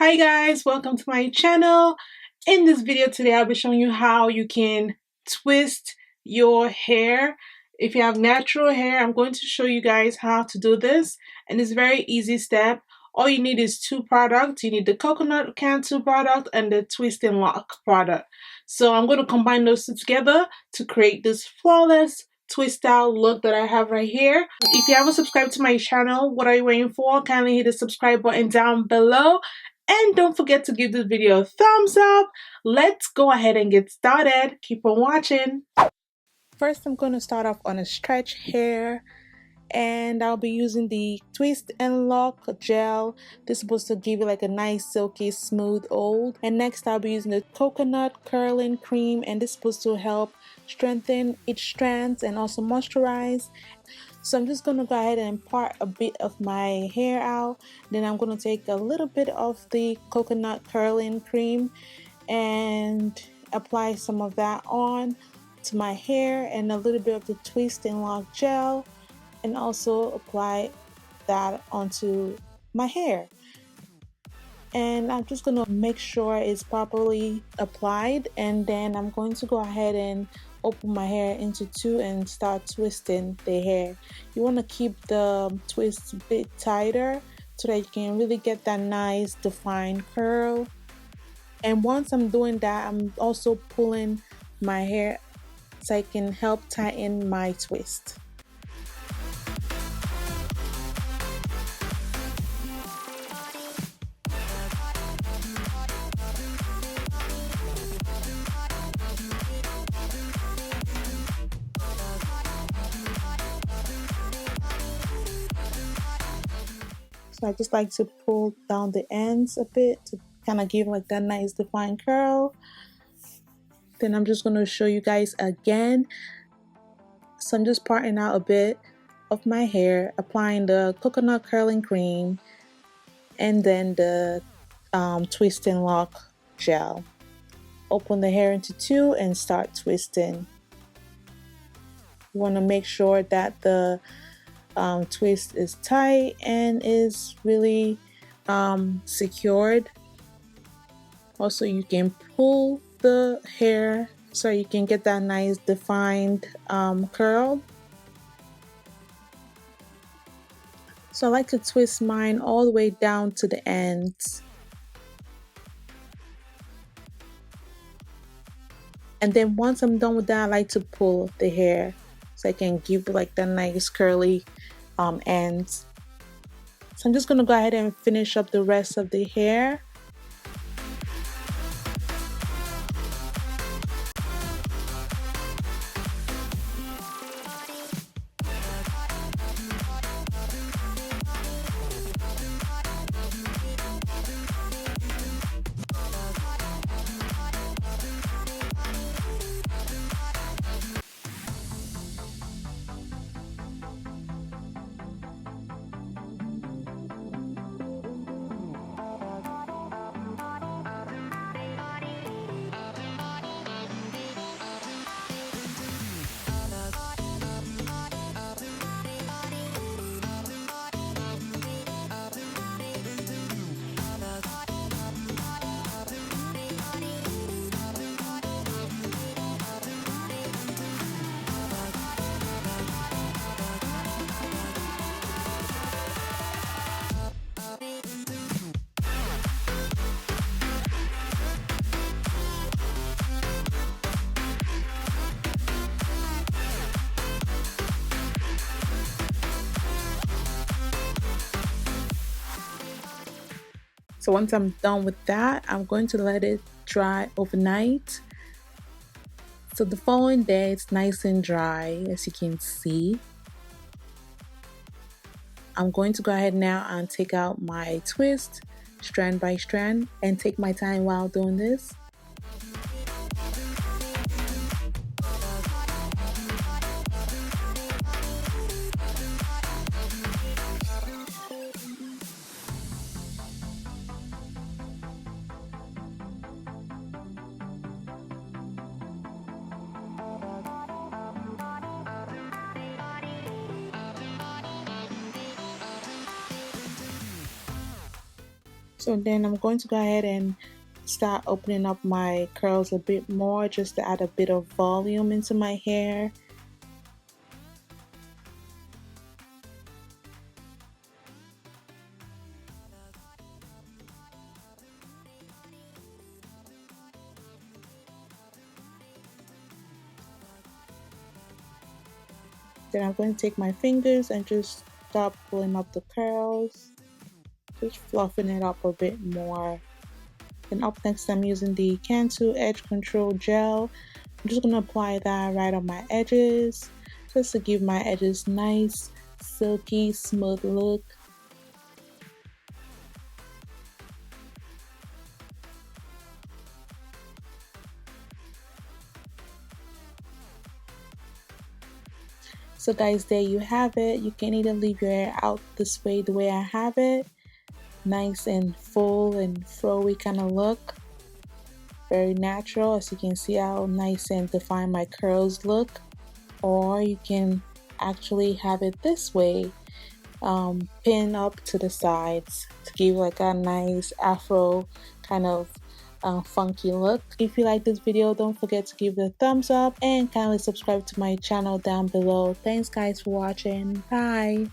Hi guys, welcome to my channel. In this video today, I'll be showing you how you can twist your hair. If you have natural hair, I'm going to show you guys how to do this, and it's a very easy step. All you need is two products. You need the coconut Cantu product and the twist and lock product. So I'm going to combine those two together to create this flawless twist out look that I have right here. If you haven't subscribed to my channel, what are you waiting for? Kindly hit the subscribe button down below. And don't forget to give this video a thumbs up. Let's go ahead and get started. Keep on watching. First, I'm going to start off on a stretch hair. And I'll be using the twist and lock gel. This is supposed to give you like a nice silky smooth hold. And next I'll be using the coconut curling cream, and this is supposed to help strengthen each strands and also moisturize. So I'm just going to go ahead and part a bit of my hair out. Then I'm going to take a little bit of the coconut curling cream and apply some of that on to my hair, and a little bit of the twist and lock gel, and also apply that onto my hair. And I'm just going to make sure it's properly applied, and then I'm going to go ahead and open my hair into two and start twisting the hair. You want to keep the twist a bit tighter so that you can really get that nice defined curl. And once I'm doing that, I'm also pulling my hair so I can help tighten my twist. So I just like to pull down the ends a bit to kind of give like that nice defined curl. Then I'm just going to show you guys again. So I'm just parting out a bit of my hair, applying the coconut curling cream and then the twist and lock gel. Open the hair into two and start twisting. You want to make sure that the twist is tight and is really secured. Also, you can pull the hair so you can get that nice defined curl. So I like to twist mine all the way down to the ends. And then once I'm done with that, I like to pull the hair so I can give like that nice curly ends. So I'm just going to go ahead and finish up the rest of the hair. So once I'm done with that, I'm going to let it dry overnight. So the following day, it's nice and dry, as you can see. I'm going to go ahead now and take out my twist strand by strand and take my time while doing this. So then I'm going to go ahead and start opening up my curls a bit more just to add a bit of volume into my hair. Then I'm going to take my fingers and just start pulling up the curls, just fluffing it up a bit more. Then up next I'm using the Cantu Edge Control Gel. I'm just going to apply that right on my edges, just to give my edges nice, silky, smooth look. So guys, there you have it. You can either leave your hair out this way, the way I have it, nice and full and flowy kind of look, very natural, as you can see how nice and defined my curls look. Or you can actually have it this way, pin up to the sides to give like a nice afro kind of funky look. If you like this video, don't forget to give it a thumbs up and kindly subscribe to my channel down below. Thanks guys for watching. Bye.